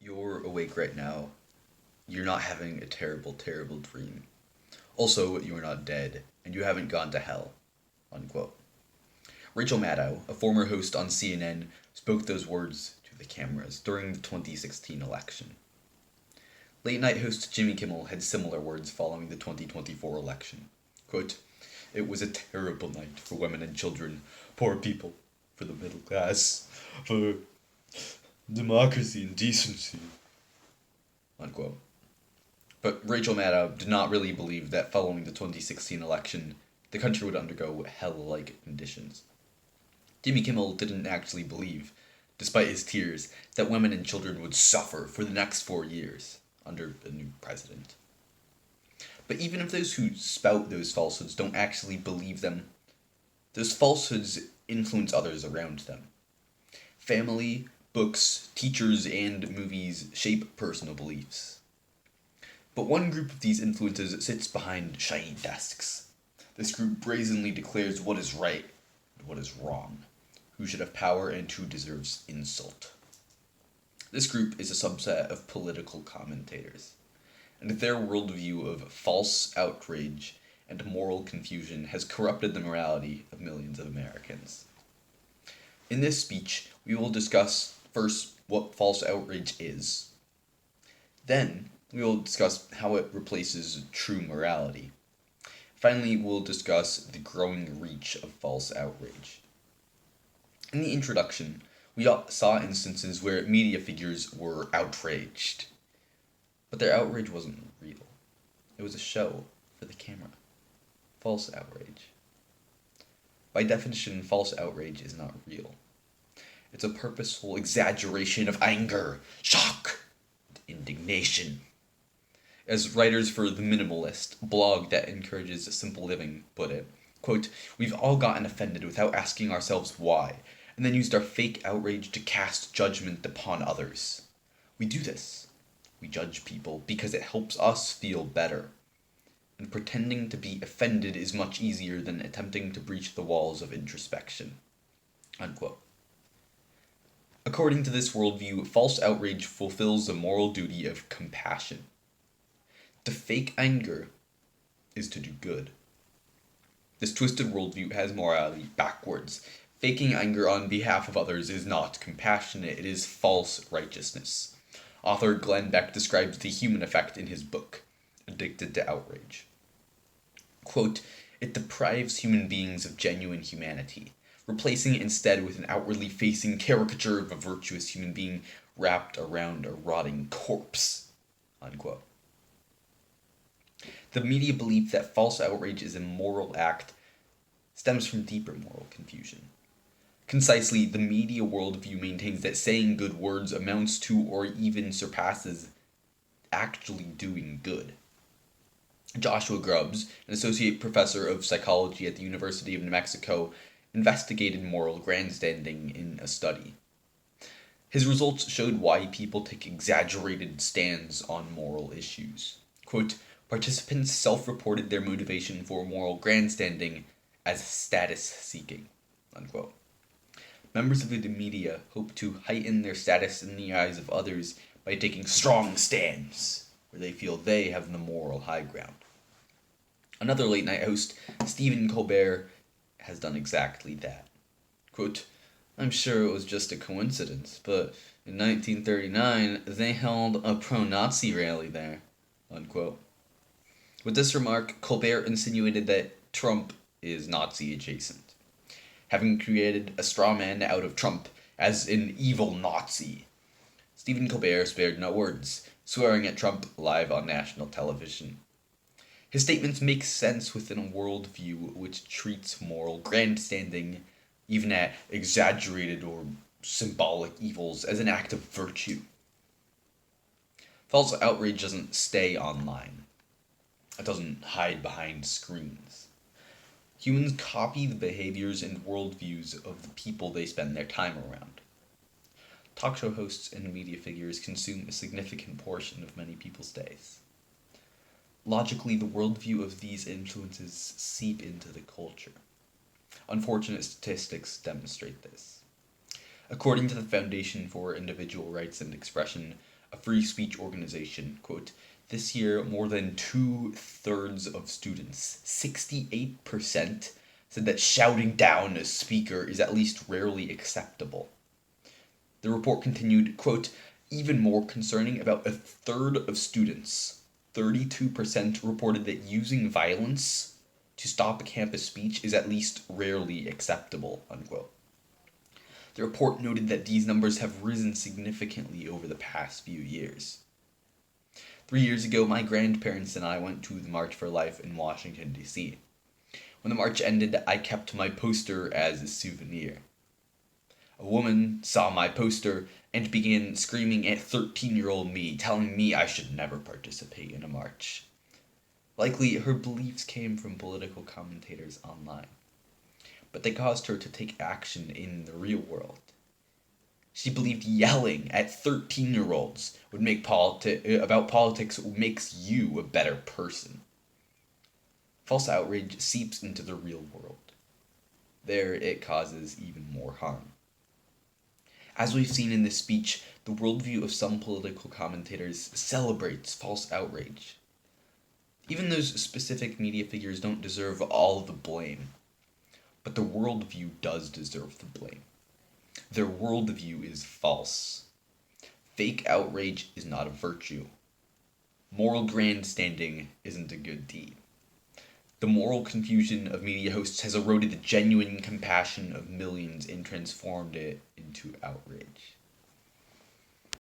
You're awake right now. You're not having a terrible, terrible dream. Also, you're not dead, and you haven't gone to hell. Unquote. Rachel Maddow, a former host on CNN, spoke those words to the cameras during the 2016 election. Late night host Jimmy Kimmel had similar words following the 2024 election. Quote, "It was a terrible night for women and children, poor people, for the middle class, for democracy and decency." Unquote. But Rachel Maddow did not really believe that following the 2016 election, the country would undergo hell-like conditions. Jimmy Kimmel didn't actually believe, despite his tears, that women and children would suffer for the next 4 years under a new president. But even if those who spout those falsehoods don't actually believe them, those falsehoods influence others around them. Family, books, teachers, and movies shape personal beliefs. But one group of these influences sits behind shiny desks. This group brazenly declares what is right and what is wrong, who should have power and who deserves insult. This group is a subset of political commentators, and their worldview of false outrage and moral confusion has corrupted the morality of millions of Americans. In this speech, we will discuss first what false outrage is. Then, we will discuss how it replaces true morality. Finally, we'll discuss the growing reach of false outrage. In the introduction, we saw instances where media figures were outraged. But their outrage wasn't real. It was a show for the camera. False outrage. By definition, false outrage is not real. It's a purposeful exaggeration of anger, shock, and indignation. As writers for The Minimalist, blog that encourages simple living, put it, quote, "We've all gotten offended without asking ourselves why, and then used our fake outrage to cast judgment upon others. We do this. We judge people because it helps us feel better. And pretending to be offended is much easier than attempting to breach the walls of introspection." Unquote. According to this worldview, false outrage fulfills the moral duty of compassion. To fake anger is to do good. This twisted worldview has morality backwards. Faking anger on behalf of others is not compassionate, it is false righteousness. Author Glenn Beck describes the human effect in his book, Addicted to Outrage. Quote, "It deprives human beings of genuine humanity, replacing it instead with an outwardly facing caricature of a virtuous human being wrapped around a rotting corpse." Unquote. The media belief that false outrage is a moral act stems from deeper moral confusion. Concisely, the media worldview maintains that saying good words amounts to or even surpasses actually doing good. Joshua Grubbs, an associate professor of psychology at the University of New Mexico, investigated moral grandstanding in a study. His results showed why people take exaggerated stands on moral issues. Quote, "Participants self-reported their motivation for moral grandstanding as status seeking." Unquote. Members of the media hope to heighten their status in the eyes of others by taking strong stands where they feel they have the moral high ground. Another late-night host, Stephen Colbert, has done exactly that. Quote, "I'm sure it was just a coincidence, but in 1939 they held a pro-Nazi rally there." Unquote. With this remark, Colbert insinuated that Trump is Nazi adjacent, having created a straw man out of Trump as an evil Nazi. Stephen Colbert spared no words, swearing at Trump live on national television. His statements make sense within a worldview which treats moral grandstanding, even at exaggerated or symbolic evils, as an act of virtue. False outrage doesn't stay online. It doesn't hide behind screens. Humans copy the behaviors and worldviews of the people they spend their time around. Talk show hosts and media figures consume a significant portion of many people's days. Logically, the worldview of these influences seep into the culture. Unfortunate statistics demonstrate this. According to the Foundation for Individual Rights and Expression, a a free speech organization, quote, "This year, more than 2/3 of students, 68%, said that shouting down a speaker is at least rarely acceptable." The report continued, quote, "Even more concerning, about a third of students, 32%, reported that using violence to stop a campus speech is at least rarely acceptable," unquote. The report noted that these numbers have risen significantly over the past few years. 3 years ago, my grandparents and I went to the March for Life in Washington, D.C. When the march ended, I kept my poster as a souvenir. A woman saw my poster and began screaming at 13-year-old me, telling me I should never participate in a march. Likely, her beliefs came from political commentators online, but they caused her to take action in the real world. She believed yelling at 13-year-olds would make about politics makes you a better person. False outrage seeps into the real world. There, it causes even more harm. As we've seen in this speech, the worldview of some political commentators celebrates false outrage. Even those specific media figures don't deserve all the blame, but their worldview does deserve the blame. Their worldview is false. Fake outrage is not a virtue. Moral grandstanding isn't a good deed. The moral confusion of media hosts has eroded the genuine compassion of millions and transformed it into outrage.